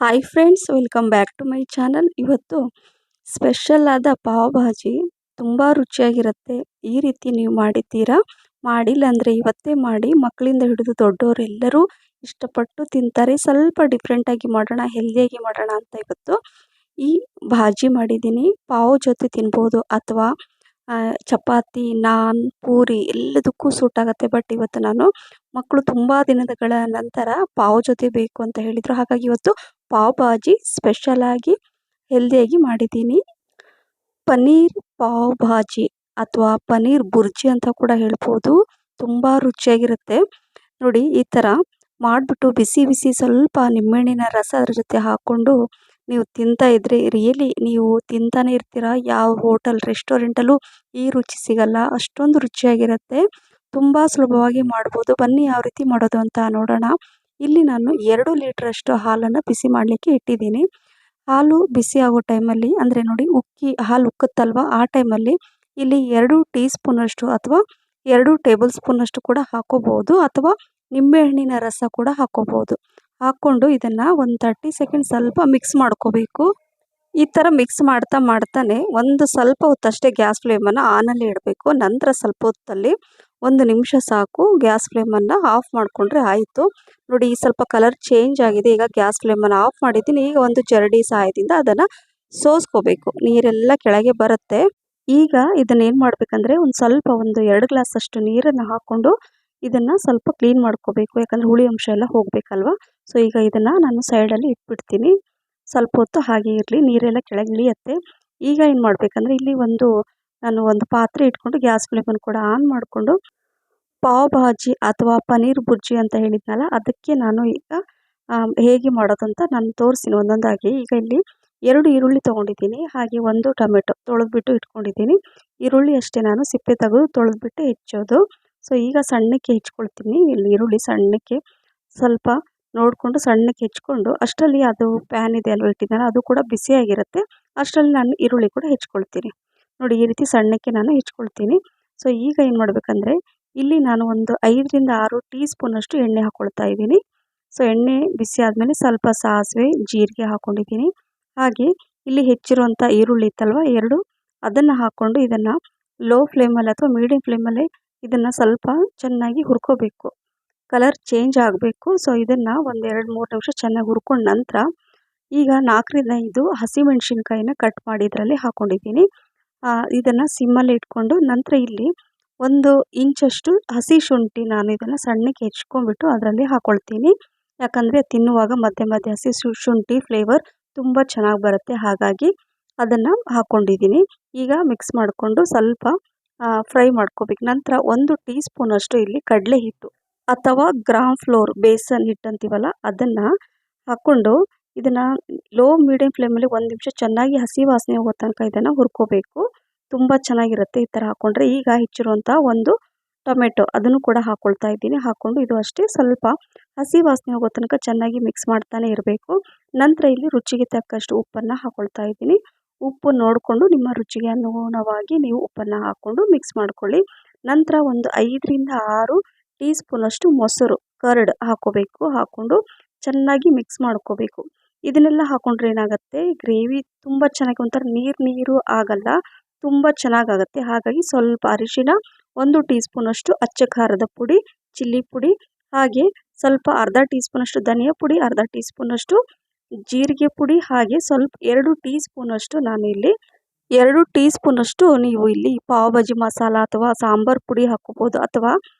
Hi friends, welcome back to my channel. ಇವತ್ತು special ಆದ ಪಾವ್ ಭಾಜಿ ತುಂಬ ರುಚಿಯಾಗಿರುತ್ತೆ. ಈ ರೀತಿ ನೀವು ಮಾಡಿದ್ದೀರಾ? ಮಾಡಿಲ್ಲ ಅಂದರೆ ಇವತ್ತೇ ಮಾಡಿ. ಮಕ್ಕಳಿಂದ ಹಿಡಿದು ದೊಡ್ಡವರೆಲ್ಲರೂ ಇಷ್ಟಪಟ್ಟು ತಿಂತಾರೆ. ಸ್ವಲ್ಪ ಡಿಫ್ರೆಂಟಾಗಿ ಮಾಡೋಣ, ಹೆಲ್ದಿಯಾಗಿ ಮಾಡೋಣ ಅಂತ ಇವತ್ತು ಈ ಭಾಜಿ ಮಾಡಿದ್ದೀನಿ. ಪಾವ್ ಜೊತೆ ತಿನ್ಬೋದು ಅಥವಾ ಚಪಾತಿ, ನಾನ್, ಪೂರಿ ಎಲ್ಲದಕ್ಕೂ ಸೂಟ್ ಆಗುತ್ತೆ. ಬಟ್ ಇವತ್ತು ನಾನು ಮಕ್ಕಳು ತುಂಬ ದಿನಗಳ ನಂತರ ಪಾವ್ ಜೊತೆ ಬೇಕು ಅಂತ ಹೇಳಿದರು. ಹಾಗಾಗಿ ಇವತ್ತು ಪಾವ್ ಭಾಜಿ ಸ್ಪೆಷಲಾಗಿ ಹೆಲ್ದಿಯಾಗಿ ಮಾಡಿದ್ದೀನಿ. ಪನ್ನೀರ್ ಪಾವ್ ಭಾಜಿ ಅಥವಾ ಪನ್ನೀರ್ ಬುರ್ಜಿ ಅಂತ ಕೂಡ ಹೇಳ್ಬೋದು. ತುಂಬ ರುಚಿಯಾಗಿರುತ್ತೆ. ನೋಡಿ, ಈ ಥರ ಮಾಡಿಬಿಟ್ಟು ಬಿಸಿ ಬಿಸಿ ಸ್ವಲ್ಪ ನಿಂಬೆಹಣ್ಣಿನ ರಸ ಅದ್ರ ಜೊತೆ ಹಾಕ್ಕೊಂಡು ನೀವು ತಿಂತಾ ಇದ್ದರೆ ರಿಯಲಿ ನೀವು ತಿಂತಾನೆ ಇರ್ತೀರ. ಯಾವ ಹೋಟೆಲ್ ರೆಸ್ಟೋರೆಂಟಲ್ಲೂ ಈ ರುಚಿ ಸಿಗಲ್ಲ. ಅಷ್ಟೊಂದು ರುಚಿಯಾಗಿರುತ್ತೆ. ತುಂಬ ಸುಲಭವಾಗಿ ಮಾಡ್ಬೋದು. ಬನ್ನಿ ಯಾವ ರೀತಿ ಮಾಡೋದು ಅಂತ ನೋಡೋಣ. ಇಲ್ಲಿ ನಾನು 2 ಲೀಟ್ರಷ್ಟು ಹಾಲನ್ನು ಬಿಸಿ ಮಾಡಲಿಕ್ಕೆ ಇಟ್ಟಿದ್ದೀನಿ. ಹಾಲು ಬಿಸಿ ಆಗೋ ಟೈಮಲ್ಲಿ ಅಂದರೆ ನೋಡಿ, ಹಾಲು ಉಕ್ಕುತ್ತಲ್ವ, ಆ ಟೈಮಲ್ಲಿ ಇಲ್ಲಿ 2 ಟೀ ಸ್ಪೂನಷ್ಟು ಅಥವಾ 2 ಟೇಬಲ್ ಸ್ಪೂನಷ್ಟು ಕೂಡ ಹಾಕೋಬೋದು, ಅಥವಾ ನಿಂಬೆಹಣ್ಣಿನ ರಸ ಕೂಡ ಹಾಕೋಬೋದು. ಹಾಕ್ಕೊಂಡು ಇದನ್ನು ಒಂದು 30 ಸೆಕೆಂಡ್ ಸ್ವಲ್ಪ ಮಿಕ್ಸ್ ಮಾಡ್ಕೋಬೇಕು. ಈ ಥರ ಮಿಕ್ಸ್ ಮಾಡ್ತಾನೆ ಒಂದು ಸ್ವಲ್ಪ ಹೊತ್ತಷ್ಟೇ ಗ್ಯಾಸ್ ಫ್ಲೇಮನ್ನು ಆನಲ್ಲಿ ಇಡಬೇಕು. ನಂತರ ಸ್ವಲ್ಪ ಹೊತ್ತಲ್ಲಿ 1 ನಿಮಿಷ ಸಾಕು. ಗ್ಯಾಸ್ ಫ್ಲೇಮನ್ನು ಆಫ್ ಮಾಡಿಕೊಂಡ್ರೆ ಆಯಿತು. ನೋಡಿ, ಈ ಸ್ವಲ್ಪ ಕಲರ್ ಚೇಂಜ್ ಆಗಿದೆ. ಈಗ ಗ್ಯಾಸ್ ಫ್ಲೇಮನ್ನು ಆಫ್ ಮಾಡಿದ್ದೀನಿ. ಈಗ ಒಂದು ಜರಡಿ ಸಹಾಯದಿಂದ ಅದನ್ನು ಸೋಸ್ಕೋಬೇಕು. ನೀರೆಲ್ಲ ಕೆಳಗೆ ಬರುತ್ತೆ. ಈಗ ಇದನ್ನು ಏನು ಮಾಡಬೇಕಂದ್ರೆ ಒಂದು 2 ಗ್ಲಾಸ್ ಅಷ್ಟು ನೀರನ್ನು ಹಾಕ್ಕೊಂಡು ಇದನ್ನು ಸ್ವಲ್ಪ ಕ್ಲೀನ್ ಮಾಡ್ಕೋಬೇಕು. ಯಾಕಂದರೆ ಹುಳಿ ಅಂಶ ಎಲ್ಲ ಹೋಗಬೇಕಲ್ವ. ಸೊ ಈಗ ಇದನ್ನು ನಾನು ಸೈಡಲ್ಲಿ ಇಟ್ಬಿಡ್ತೀನಿ. ಸ್ವಲ್ಪ ಹೊತ್ತು ಹಾಗೆ ಇರಲಿ, ನೀರೆಲ್ಲ ಕೆಳಗೆ ಇಳಿಯುತ್ತೆ. ಈಗ ಏನು ಮಾಡಬೇಕಂದ್ರೆ ಇಲ್ಲಿ ನಾನು ಒಂದು ಪಾತ್ರೆ ಇಟ್ಕೊಂಡು ಗ್ಯಾಸ್ ಫ್ಲೇಮನ್ನು ಕೂಡ ಆನ್ ಮಾಡಿಕೊಂಡು ಪಾವ್ ಭಾಜಿ ಅಥವಾ ಪನ್ನೀರ್ ಬುರ್ಜಿ ಅಂತ ಹೇಳಿದ್ನಲ್ಲ, ಅದಕ್ಕೆ ನಾನು ಈಗ ಹೇಗೆ ಮಾಡೋದು ಅಂತ ನಾನು ತೋರಿಸ್ತೀನಿ ಒಂದೊಂದಾಗಿ. ಈಗ ಇಲ್ಲಿ 2 ಈರುಳ್ಳಿ ತೊಗೊಂಡಿದ್ದೀನಿ. ಹಾಗೆ 1 ಟೊಮೆಟೊ ತೊಳೆದ್ಬಿಟ್ಟು ಇಟ್ಕೊಂಡಿದ್ದೀನಿ. ಈರುಳ್ಳಿ ಅಷ್ಟೇ ನಾನು ಸಿಪ್ಪೆ ತೆಗೆದು ತೊಳೆದ್ಬಿಟ್ಟು ಹೆಚ್ಚೋದು. ಸೊ ಈಗ ಸಣ್ಣಕ್ಕೆ ಹೆಚ್ಕೊಳ್ತೀನಿ. ಇಲ್ಲಿ ಈರುಳ್ಳಿ ಸಣ್ಣಕ್ಕೆ ಸ್ವಲ್ಪ ನೋಡಿಕೊಂಡು ಸಣ್ಣಕ್ಕೆ ಹೆಚ್ಕೊಂಡು, ಅಷ್ಟರಲ್ಲಿ ಅದು ಪ್ಯಾನ್ ಇದೆ ಅಲ್ವ ಇಟ್ಟಿದ್ದಾನೆ, ಅದು ಕೂಡ ಬಿಸಿಯಾಗಿರುತ್ತೆ. ಅಷ್ಟರಲ್ಲಿ ನಾನು ಈರುಳ್ಳಿ ಕೂಡ ಹೆಚ್ಕೊಳ್ತೀನಿ. ನೋಡಿ, ಈ ರೀತಿ ಸಣ್ಣಕ್ಕೆ ನಾನು ಹೆಚ್ಕೊಳ್ತೀನಿ. ಸೊ ಈಗ ಏನು ಮಾಡಬೇಕಂದ್ರೆ ಇಲ್ಲಿ ನಾನು ಒಂದು 5ರಿಂದ 6 ಟೀ ಸ್ಪೂನಷ್ಟು ಎಣ್ಣೆ ಹಾಕ್ಕೊಳ್ತಾ ಇದ್ದೀನಿ. ಸೊ ಎಣ್ಣೆ ಬಿಸಿ ಆದಮೇಲೆ ಸ್ವಲ್ಪ ಸಾಸಿವೆ, ಜೀರಿಗೆ ಹಾಕ್ಕೊಂಡಿದ್ದೀನಿ. ಹಾಗೆ ಇಲ್ಲಿ ಹೆಚ್ಚಿರುವಂಥ ಈರುಳ್ಳಿ ಇತ್ತಲ್ವ 2, ಅದನ್ನು ಹಾಕ್ಕೊಂಡು ಇದನ್ನು ಲೋ ಫ್ಲೇಮಲ್ಲಿ ಅಥವಾ ಮೀಡಿಯಂ ಫ್ಲೇಮಲ್ಲಿ ಇದನ್ನು ಸ್ವಲ್ಪ ಚೆನ್ನಾಗಿ ಹುರ್ಕೋಬೇಕು. ಕಲರ್ ಚೇಂಜ್ ಆಗಬೇಕು. ಸೊ ಇದನ್ನು ಒಂದು 2-3 ನಿಮಿಷ ಚೆನ್ನಾಗಿ ಹುರ್ಕೊಂಡ ನಂತರ ಈಗ 4ರಿಂದ 5 ಹಸಿಮೆಣ್ಸಿನ್ಕಾಯಿನ ಕಟ್ ಮಾಡಿ ಇದರಲ್ಲಿ ಹಾಕ್ಕೊಂಡಿದ್ದೀನಿ. ಇದನ್ನು ಸಿಮ್ಮಲ್ಲಿ ಇಟ್ಕೊಂಡು ನಂತರ ಇಲ್ಲಿ 1 ಇಂಚಷ್ಟು ಹಸಿ ಶುಂಠಿ ನಾನು ಇದನ್ನು ಸಣ್ಣಕ್ಕೆ ಹೆಚ್ಕೊಂಡ್ಬಿಟ್ಟು ಅದರಲ್ಲಿ ಹಾಕ್ಕೊಳ್ತೀನಿ. ಯಾಕಂದರೆ ತಿನ್ನುವಾಗ ಮಧ್ಯೆ ಮಧ್ಯೆ ಹಸಿ ಶುಂಠಿ ಫ್ಲೇವರ್ ತುಂಬ ಚೆನ್ನಾಗಿ ಬರುತ್ತೆ. ಹಾಗಾಗಿ ಅದನ್ನು ಹಾಕ್ಕೊಂಡಿದ್ದೀನಿ. ಈಗ ಮಿಕ್ಸ್ ಮಾಡಿಕೊಂಡು ಸ್ವಲ್ಪ ಫ್ರೈ ಮಾಡ್ಕೋಬೇಕು. ನಂತರ 1 ಟೀ ಸ್ಪೂನಷ್ಟು ಇಲ್ಲಿ ಕಡಲೆ ಹಿಟ್ಟು ಅಥವಾ ಗ್ರಾಮ್ ಫ್ಲೋರ್, ಬೇಸನ್ ಹಿಟ್ಟು ಅಂತೀವಲ್ಲ, ಅದನ್ನು ಹಾಕ್ಕೊಂಡು ಇದನ್ನು ಲೋ ಮೀಡಿಯಂ ಫ್ಲೇಮಲ್ಲಿ 1 ನಿಮಿಷ ಚೆನ್ನಾಗಿ ಹಸಿ ವಾಸನೆ ಹೋಗೋ ತನಕ ಇದನ್ನು ಹುರ್ಕೋಬೇಕು. ತುಂಬ ಚೆನ್ನಾಗಿರುತ್ತೆ ಈ ಥರ ಹಾಕ್ಕೊಂಡ್ರೆ. ಈಗ ಹೆಚ್ಚಿರುವಂಥ 1 ಟೊಮೆಟೊ ಅದನ್ನು ಕೂಡ ಹಾಕ್ಕೊಳ್ತಾ ಇದ್ದೀನಿ. ಹಾಕ್ಕೊಂಡು ಇದು ಅಷ್ಟೇ ಸ್ವಲ್ಪ ಹಸಿ ವಾಸನೆ ಹೋಗೋ ತನಕ ಚೆನ್ನಾಗಿ ಮಿಕ್ಸ್ ಮಾಡ್ತಾನೆ ಇರಬೇಕು. ನಂತರ ಇಲ್ಲಿ ರುಚಿಗೆ ತಕ್ಕಷ್ಟು ಉಪ್ಪನ್ನು ಹಾಕ್ಕೊಳ್ತಾ ಇದ್ದೀನಿ. ಉಪ್ಪು ನೋಡಿಕೊಂಡು ನಿಮ್ಮ ರುಚಿಗೆ ಅನುಗುಣವಾಗಿ ನೀವು ಉಪ್ಪನ್ನು ಹಾಕ್ಕೊಂಡು ಮಿಕ್ಸ್ ಮಾಡ್ಕೊಳ್ಳಿ. ನಂತರ ಒಂದು 5ರಿಂದ 6 ಟೀ ಸ್ಪೂನಷ್ಟು ಮೊಸರು, ಕರ್ಡ್ ಹಾಕ್ಕೋಬೇಕು. ಹಾಕ್ಕೊಂಡು ಚೆನ್ನಾಗಿ ಮಿಕ್ಸ್ ಮಾಡ್ಕೋಬೇಕು. ಇದನ್ನೆಲ್ಲ ಹಾಕ್ಕೊಂಡ್ರೆ ಏನಾಗುತ್ತೆ, ಗ್ರೇವಿ ತುಂಬ ಚೆನ್ನಾಗಿ ಒಂಥರ ನೀರು ಆಗಲ್ಲ, ತುಂಬ ಚೆನ್ನಾಗಾಗುತ್ತೆ. ಹಾಗಾಗಿ ಸ್ವಲ್ಪ ಅರಿಶಿನ, 1 ಟೀ ಸ್ಪೂನಷ್ಟು ಅಚ್ಚ ಖಾರದ ಪುಡಿ, ಚಿಲ್ಲಿ ಪುಡಿ, ಹಾಗೆ ಸ್ವಲ್ಪ ಅರ್ಧ ಟೀ ಸ್ಪೂನಷ್ಟು ಧನಿಯಾ ಪುಡಿ, ಅರ್ಧ ಟೀ ಸ್ಪೂನಷ್ಟು ಜೀರಿಗೆ ಪುಡಿ, ಹಾಗೆ ಸ್ವಲ್ಪ 2 ಟೀ ಸ್ಪೂನಷ್ಟು ನಾನು ಇಲ್ಲಿ 2 ಟೀ ಸ್ಪೂನಷ್ಟು ನೀವು ಇಲ್ಲಿ ಪಾವ್ ಭಾಜಿ ಮಸಾಲ ಅಥವಾ ಸಾಂಬಾರು ಪುಡಿ ಹಾಕ್ಕೋಬೋದು, ಅಥವಾ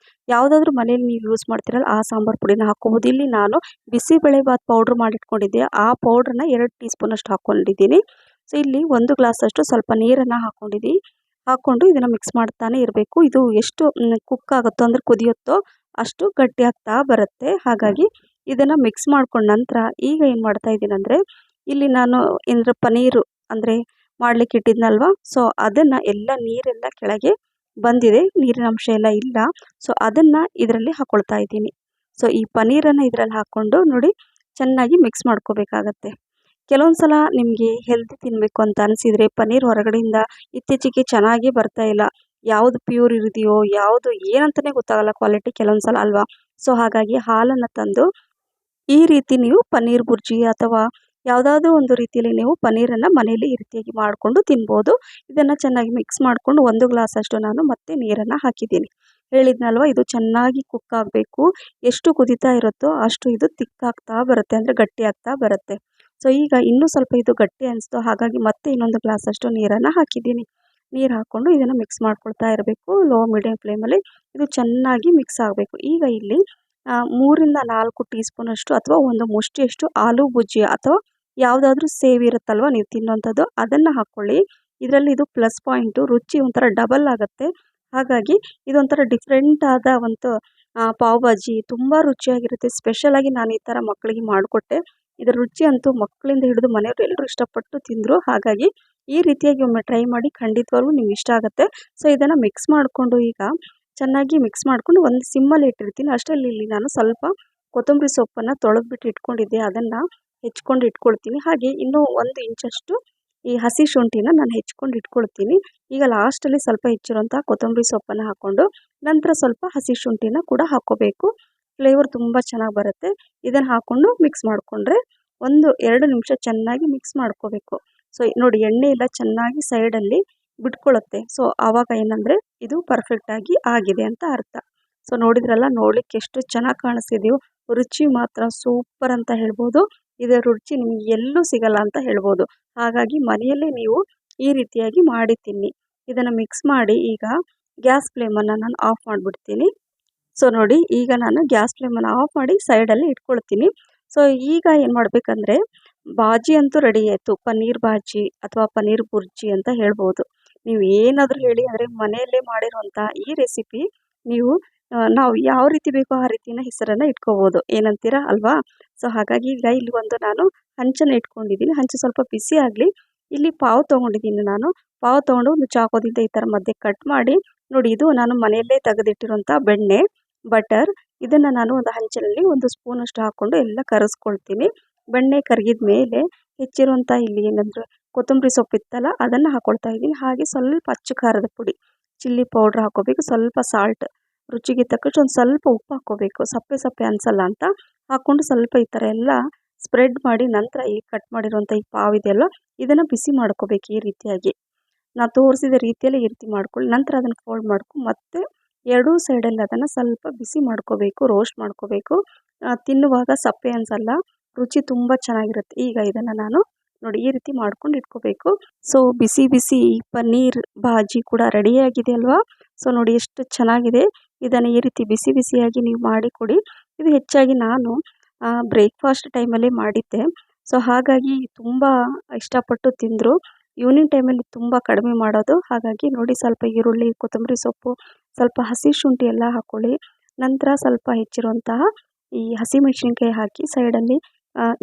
ಯಾವುದಾದ್ರೂ ಮನೇಲಿ ನೀವು ಯೂಸ್ ಮಾಡ್ತೀರಲ್ಲ ಆ ಸಾಂಬಾರು ಪುಡಿನ ಹಾಕ್ಕೋಬೋದು. ಇಲ್ಲಿ ನಾನು ಬಿಸಿಬೇಳೆಭಾತ್ ಪೌಡ್ರ್ ಮಾಡಿಟ್ಕೊಂಡಿದ್ದೆ, ಆ ಪೌಡ್ರನ್ನ 2 ಟೀ ಸ್ಪೂನಷ್ಟು ಹಾಕ್ಕೊಂಡಿದ್ದೀನಿ. ಸೊ ಇಲ್ಲಿ 1 ಗ್ಲಾಸಷ್ಟು ಸ್ವಲ್ಪ ನೀರನ್ನು ಹಾಕ್ಕೊಂಡು ಇದನ್ನು ಮಿಕ್ಸ್ ಮಾಡ್ತಾನೆ ಇರಬೇಕು. ಇದು ಎಷ್ಟು ಕುಕ್ ಆಗುತ್ತೋ ಅಂದರೆ ಕುದಿಯುತ್ತೋ ಅಷ್ಟು ಗಟ್ಟಿ ಆಗ್ತಾ ಬರುತ್ತೆ. ಹಾಗಾಗಿ ಇದನ್ನು ಮಿಕ್ಸ್ ಮಾಡ್ಕೊಂಡ ನಂತರ ಈಗ ಏನು ಮಾಡ್ತಾ ಇದ್ದೀನಿ ಅಂದರೆ ಇಲ್ಲಿ ನಾನು ಪನ್ನೀರು ಅಂದರೆ ಮಾಡಲಿಕ್ಕೆ ಇಟ್ಟಿದ್ನಲ್ವ, ಸೊ ಅದನ್ನು ನೀರೆಲ್ಲ ಕೆಳಗೆ ಬಂದಿದೆ, ನೀರಿನ ಅಂಶ ಎಲ್ಲ ಇಲ್ಲ. ಸೊ ಅದನ್ನು ಇದರಲ್ಲಿ ಹಾಕ್ಕೊಳ್ತಾ ಇದ್ದೀನಿ. ಸೊ ಈ ಪನ್ನೀರನ್ನು ಇದರಲ್ಲಿ ಹಾಕ್ಕೊಂಡು ನೋಡಿ ಚೆನ್ನಾಗಿ ಮಿಕ್ಸ್ ಮಾಡ್ಕೋಬೇಕಾಗತ್ತೆ. ಕೆಲವೊಂದು ಸಲ ನಿಮಗೆ ಹೆಲ್ದಿ ತಿನ್ನಬೇಕು ಅಂತ ಅನಿಸಿದರೆ ಪನ್ನೀರ್ ಹೊರಗಡೆಯಿಂದ ಇತ್ತೀಚೆಗೆ ಚೆನ್ನಾಗಿ ಬರ್ತಾ ಇಲ್ಲ. ಯಾವುದು ಪ್ಯೂರ್ ಇರಿದೆಯೋ ಯಾವುದು ಏನಂತಲೇ ಗೊತ್ತಾಗಲ್ಲ ಕ್ವಾಲಿಟಿ ಕೆಲವೊಂದು ಸಲ ಅಲ್ವಾ. ಸೊ ಹಾಗಾಗಿ ಹಾಲನ್ನು ತಂದು ಈ ರೀತಿ ನೀವು ಪನ್ನೀರ್ ಬುರ್ಜಿ ಅಥವಾ ಯಾವುದಾದ್ರೂ ಒಂದು ರೀತಿಯಲ್ಲಿ ನೀವು ಪನ್ನೀರನ್ನು ಮನೆಯಲ್ಲಿ ಈ ರೀತಿಯಾಗಿ ಮಾಡಿಕೊಂಡು ತಿನ್ಬೋದು. ಇದನ್ನು ಚೆನ್ನಾಗಿ ಮಿಕ್ಸ್ ಮಾಡಿಕೊಂಡು 1 ಗ್ಲಾಸಷ್ಟು ನಾನು ಮತ್ತೆ ನೀರನ್ನು ಹಾಕಿದ್ದೀನಿ. ಹೇಳಿದ್ನಲ್ವ ಇದು ಚೆನ್ನಾಗಿ ಕುಕ್ ಆಗಬೇಕು. ಎಷ್ಟು ಕುದೀತಾ ಇರುತ್ತೋ ಅಷ್ಟು ಇದು ತಿಕ್ಕಾಗ್ತಾ ಬರುತ್ತೆ, ಅಂದರೆ ಗಟ್ಟಿ ಆಗ್ತಾ ಬರುತ್ತೆ. ಸೊ ಈಗ ಇನ್ನೂ ಸ್ವಲ್ಪ ಇದು ಗಟ್ಟಿ ಅನಿಸ್ತು, ಹಾಗಾಗಿ ಮತ್ತೆ ಇನ್ನೊಂದು ಗ್ಲಾಸಷ್ಟು ನೀರನ್ನು ಹಾಕಿದ್ದೀನಿ. ನೀರು ಹಾಕ್ಕೊಂಡು ಇದನ್ನು ಮಿಕ್ಸ್ ಮಾಡ್ಕೊಳ್ತಾ ಇರಬೇಕು. ಲೋ ಮೀಡಿಯಮ್ ಫ್ಲೇಮಲ್ಲಿ ಇದು ಚೆನ್ನಾಗಿ ಮಿಕ್ಸ್ ಆಗಬೇಕು. ಈಗ ಇಲ್ಲಿ 3ರಿಂದ 4 ಟೀ ಸ್ಪೂನಷ್ಟು ಅಥವಾ ಒಂದು ಮುಷ್ಟಿಯಷ್ಟು ಆಲೂ ಭುಜಿಯಾ ಅಥವಾ ಯಾವುದಾದ್ರೂ ಸೇವ್ ಇರುತ್ತಲ್ವ ನೀವು ತಿನ್ನೋಂಥದ್ದು, ಅದನ್ನು ಹಾಕ್ಕೊಳ್ಳಿ. ಇದರಲ್ಲಿ ಇದು ಪ್ಲಸ್ ಪಾಯಿಂಟು, ರುಚಿ ಒಂಥರ ಡಬಲ್ ಆಗುತ್ತೆ. ಹಾಗಾಗಿ ಇದೊಂಥರ ಡಿಫ್ರೆಂಟ್ ಆದ ಒಂದು ಪಾವ್ ಭಾಜಿ ತುಂಬ ರುಚಿಯಾಗಿರುತ್ತೆ. ಸ್ಪೆಷಲಾಗಿ ನಾನು ಈ ಥರ ಮಕ್ಕಳಿಗೆ ಮಾಡಿಕೊಟ್ಟೆ. ಇದರ ರುಚಿ ಅಂತೂ ಮಕ್ಕಳಿಂದ ಹಿಡಿದು ಮನೆಯವರು ಎಲ್ಲರೂ ಇಷ್ಟಪಟ್ಟು ತಿಂದರು. ಹಾಗಾಗಿ ಈ ರೀತಿಯಾಗಿ ಒಮ್ಮೆ ಟ್ರೈ ಮಾಡಿ, ಖಂಡಿತವಾಗ್ಲೂ ನಿಮ್ಗೆ ಇಷ್ಟ ಆಗುತ್ತೆ. ಸೊ ಇದನ್ನು ಮಿಕ್ಸ್ ಮಾಡಿಕೊಂಡು ಈಗ ಚೆನ್ನಾಗಿ ಮಿಕ್ಸ್ ಮಾಡಿಕೊಂಡು ಒಂದು ಸಿಮ್ಮಲ್ಲಿ ಇಟ್ಟಿರ್ತೀನಿ. ಅಷ್ಟರಲ್ಲಿ ಇಲ್ಲಿ ನಾನು ಸ್ವಲ್ಪ ಕೊತ್ತಂಬರಿ ಸೊಪ್ಪನ್ನು ತೊಳೆದ್ಬಿಟ್ಟು ಇಟ್ಕೊಂಡಿದ್ದೆ, ಅದನ್ನು ಹೆಚ್ಕೊಂಡು ಇಟ್ಕೊಳ್ತೀನಿ. ಹಾಗೆ ಇನ್ನೂ 1 ಇಂಚಷ್ಟು ಈ ಹಸಿ ಶುಂಠಿನ ನಾನು ಹೆಚ್ಕೊಂಡು ಇಟ್ಕೊಳ್ತೀನಿ. ಈಗ ಲಾಸ್ಟಲ್ಲಿ ಸ್ವಲ್ಪ ಹೆಚ್ಚಿರುವಂಥ ಕೊತ್ತಂಬರಿ ಸೊಪ್ಪನ್ನು ಹಾಕ್ಕೊಂಡು ನಂತರ ಸ್ವಲ್ಪ ಹಸಿ ಶುಂಠಿನ ಕೂಡ ಹಾಕ್ಕೋಬೇಕು. ಫ್ಲೇವರ್ ತುಂಬ ಚೆನ್ನಾಗಿ ಬರುತ್ತೆ. ಇದನ್ನು ಹಾಕ್ಕೊಂಡು ಮಿಕ್ಸ್ ಮಾಡಿಕೊಂಡ್ರೆ 1-2 ನಿಮಿಷ ಚೆನ್ನಾಗಿ ಮಿಕ್ಸ್ ಮಾಡ್ಕೋಬೇಕು. ಸೊ ನೋಡಿ, ಎಣ್ಣೆ ಎಲ್ಲ ಚೆನ್ನಾಗಿ ಸೈಡಲ್ಲಿ ಬಿಟ್ಕೊಳ್ಳುತ್ತೆ. ಸೊ ಆವಾಗ ಏನಂದರೆ ಇದು ಪರ್ಫೆಕ್ಟಾಗಿ ಆಗಿದೆ ಅಂತ ಅರ್ಥ. ಸೊ ನೋಡಿದ್ರಲ್ಲ, ನೋಡಲಿಕ್ಕೆ ಎಷ್ಟು ಚೆನ್ನಾಗಿ ಕಾಣಿಸ್ತಿದೆಯೋ, ರುಚಿ ಮಾತ್ರ ಸೂಪರ್ ಅಂತ ಹೇಳ್ಬೋದು. ಇದರ ರುಚಿ ನಿಮಗೆ ಎಲ್ಲೂ ಸಿಗಲ್ಲ ಅಂತ ಹೇಳ್ಬೋದು. ಹಾಗಾಗಿ ಮನೆಯಲ್ಲೇ ನೀವು ಈ ರೀತಿಯಾಗಿ ಮಾಡಿ ತಿನ್ನಿ. ಇದನ್ನು ಮಿಕ್ಸ್ ಮಾಡಿ ಈಗ ಗ್ಯಾಸ್ ಫ್ಲೇಮನ್ನು ನಾನು ಆಫ್ ಮಾಡಿಬಿಡ್ತೀನಿ. ಸೊ ನೋಡಿ, ಈಗ ನಾನು ಗ್ಯಾಸ್ ಫ್ಲೇಮನ್ನು ಆಫ್ ಮಾಡಿ ಸೈಡಲ್ಲಿ ಇಟ್ಕೊಳ್ತೀನಿ. ಸೊ ಈಗ ಏನು ಮಾಡಬೇಕಂದ್ರೆ, ಬಾಜಿ ಅಂತೂ ರೆಡಿ ಆಯಿತು. ಪನ್ನೀರ್ ಬಾಜಿ ಅಥವಾ ಪನ್ನೀರ್ ಬುರ್ಜಿ ಅಂತ ಹೇಳ್ಬೋದು. ನೀವು ಏನಾದರೂ ಹೇಳಿ, ಆದರೆ ಮನೆಯಲ್ಲೇ ಮಾಡಿರುವಂಥ ಈ ರೆಸಿಪಿ ನೀವು ನಾವು ಯಾವ ರೀತಿ ಬೇಕೋ ಆ ರೀತಿಯ ಹೆಸರನ್ನು ಇಟ್ಕೋಬೋದು. ಏನಂತೀರಾ ಅಲ್ವಾ? ಸೊ ಹಾಗಾಗಿ ಈಗ ಇಲ್ಲಿ ಒಂದು ನಾನು ಹಂಚನ್ನು ಇಟ್ಕೊಂಡಿದ್ದೀನಿ. ಹಂಚು ಸ್ವಲ್ಪ ಬಿಸಿ ಆಗಲಿ. ಇಲ್ಲಿ ಪಾವ್ ತೊಗೊಂಡಿದ್ದೀನಿ ನಾನು. ಪಾವ್ ತೊಗೊಂಡು ಒಂದು ಚಾಕೋದಿಂದ ಈ ಥರ ಮಧ್ಯೆ ಕಟ್ ಮಾಡಿ, ನೋಡಿ ಇದು ನಾನು ಮನೆಯಲ್ಲೇ ತೆಗೆದಿಟ್ಟಿರುವಂಥ ಬೆಣ್ಣೆ, ಬಟರ್. ಇದನ್ನು ನಾನು ಒಂದು ಹಂಚಿನಲ್ಲಿ 1 ಸ್ಪೂನಷ್ಟು ಹಾಕ್ಕೊಂಡು ಎಲ್ಲ ಕರೆಸ್ಕೊಳ್ತೀನಿ. ಬೆಣ್ಣೆ ಕರಗಿದ ಮೇಲೆ ಹೆಚ್ಚಿರುವಂಥ ಇಲ್ಲಿ ಏನಂದರೆ ಕೊತ್ತಂಬರಿ ಸೊಪ್ಪಿತ್ತಲ್ಲ, ಅದನ್ನು ಹಾಕ್ಕೊಳ್ತಾ ಇದ್ದೀನಿ. ಹಾಗೆ ಸ್ವಲ್ಪ ಅಚ್ಚ ಖಾರದ ಪುಡಿ, ಚಿಲ್ಲಿ ಪೌಡ್ರ್ ಹಾಕ್ಕೋಬೇಕು. ಸ್ವಲ್ಪ ಸಾಲ್ಟ್, ರುಚಿಗೆ ತಕ್ಕಷ್ಟು ಒಂದು ಸ್ವಲ್ಪ ಉಪ್ಪು ಹಾಕ್ಕೋಬೇಕು. ಸಪ್ಪೆ ಸಪ್ಪೆ ಅನಿಸಲ್ಲ ಅಂತ ಹಾಕ್ಕೊಂಡು ಸ್ವಲ್ಪ ಈ ಥರ ಎಲ್ಲ ಸ್ಪ್ರೆಡ್ ಮಾಡಿ, ನಂತರ ಈ ಕಟ್ ಮಾಡಿರುವಂಥ ಈ ಪಾವ್ ಇದೆಯಲ್ಲ, ಇದನ್ನು ಬಿಸಿ ಮಾಡ್ಕೋಬೇಕು. ಈ ರೀತಿಯಾಗಿ ನಾವು ತೋರಿಸಿದ ರೀತಿಯಲ್ಲಿ ಈ ರೀತಿ ಮಾಡ್ಕೊಳ್ಳಿ. ನಂತರ ಅದನ್ನು ಫೋಲ್ಡ್ ಮಾಡ್ಕೊಂಡು ಮತ್ತೆ 2 ಸೈಡಲ್ಲಿ ಅದನ್ನು ಸ್ವಲ್ಪ ಬಿಸಿ ಮಾಡ್ಕೋಬೇಕು, ರೋಸ್ಟ್ ಮಾಡ್ಕೋಬೇಕು. ತಿನ್ನುವಾಗ ಸಪ್ಪೆ ಅನಿಸಲ್ಲ, ರುಚಿ ತುಂಬ ಚೆನ್ನಾಗಿರುತ್ತೆ. ಈಗ ಇದನ್ನು ನಾನು ನೋಡಿ ಈ ರೀತಿ ಮಾಡ್ಕೊಂಡು ಇಟ್ಕೋಬೇಕು. ಸೊ ಬಿಸಿ ಬಿಸಿ ಪನ್ನೀರ್ ಭಾಜಿ ಕೂಡ ರೆಡಿಯಾಗಿದೆ ಅಲ್ವಾ? ಸೊ ನೋಡಿ ಎಷ್ಟು ಚೆನ್ನಾಗಿದೆ. ಇದನ್ನು ಈ ರೀತಿ ಬಿಸಿ ಬಿಸಿಯಾಗಿ ನೀವು ಮಾಡಿ ಕೊಡಿ. ಇದು ಹೆಚ್ಚಾಗಿ ನಾನು ಬ್ರೇಕ್ಫಾಸ್ಟ್ ಟೈಮಲ್ಲೇ ಮಾಡಿದ್ದೆ. ಸೊ ಹಾಗಾಗಿ ತುಂಬ ಇಷ್ಟಪಟ್ಟು ತಿಂದರು. ಈವ್ನಿಂಗ್ ಟೈಮಲ್ಲಿ ತುಂಬ ಕಡಿಮೆ ಮಾಡೋದು. ಹಾಗಾಗಿ ನೋಡಿ, ಸ್ವಲ್ಪ ಈರುಳ್ಳಿ, ಕೊತ್ತಂಬರಿ ಸೊಪ್ಪು, ಸ್ವಲ್ಪ ಹಸಿ ಶುಂಠಿ ಎಲ್ಲ ಹಾಕ್ಕೊಳ್ಳಿ. ನಂತರ ಸ್ವಲ್ಪ ಹೆಚ್ಚಿರುವಂತಹ ಈ ಹಸಿಮೆಣಸಿನ್ಕಾಯಿ ಹಾಕಿ ಸೈಡಲ್ಲಿ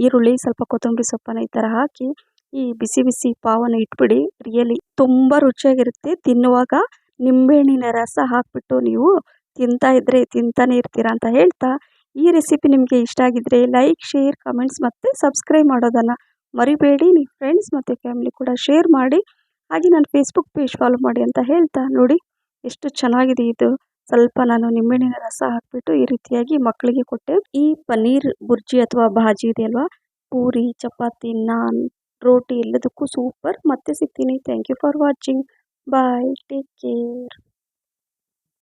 ಈರುಳ್ಳಿ, ಸ್ವಲ್ಪ ಕೊತ್ತಂಬರಿ ಸೊಪ್ಪನ್ನು ಈ ಥರ ಹಾಕಿ ಈ ಬಿಸಿ ಬಿಸಿ ಪಾವನ್ನು ಇಟ್ಬಿಡಿ. ರಿಯಲಿ ತುಂಬ ರುಚಿಯಾಗಿರುತ್ತೆ. ತಿನ್ನುವಾಗ ನಿಂಬೆಹಣ್ಣಿನ ರಸ ಹಾಕಿಬಿಟ್ಟು ನೀವು ತಿಂತಾ ಇದ್ದರೆ ತಿಂತಾನೆ ಇರ್ತೀರಾ ಅಂತ ಹೇಳ್ತಾ, ಈ ರೆಸಿಪಿ ನಿಮಗೆ ಇಷ್ಟ ಆಗಿದ್ದರೆ ಲೈಕ್, ಶೇರ್, ಕಮೆಂಟ್ಸ್ ಮತ್ತು ಸಬ್ಸ್ಕ್ರೈಬ್ ಮಾಡೋದನ್ನು ಮರಿಬೇಡಿ. ನಿಮ್ಮ ಫ್ರೆಂಡ್ಸ್ ಮತ್ತು ಫ್ಯಾಮಿಲಿ ಕೂಡ ಶೇರ್ ಮಾಡಿ. ಹಾಗೆ ನನ್ನ ಫೇಸ್ಬುಕ್ ಪೇಜ್ ಫಾಲೋ ಮಾಡಿ ಅಂತ ಹೇಳ್ತಾ, ನೋಡಿ ಎಷ್ಟು ಚೆನ್ನಾಗಿದೆ ಇದು. ಸ್ವಲ್ಪ ನಾನು ನಿಂಬೆಹಣ್ಣಿನ ರಸ ಹಾಕಿಬಿಟ್ಟು ಈ ರೀತಿಯಾಗಿ ಮಕ್ಕಳಿಗೆ ಕೊಟ್ಟೆ. ಈ ಪನ್ನೀರ್ ಬುರ್ಜಿ ಅಥವಾ ಭಾಜಿ ಇದೆಯಲ್ವಾ, ಪೂರಿ, ಚಪಾತಿ, ನಾನ್, ರೋಟಿ ಎಲ್ಲದಕ್ಕೂ ಸೂಪರ್. ಮತ್ತೆ ಸಿಗ್ತೀನಿ. Thank you for watching. Bye, take care.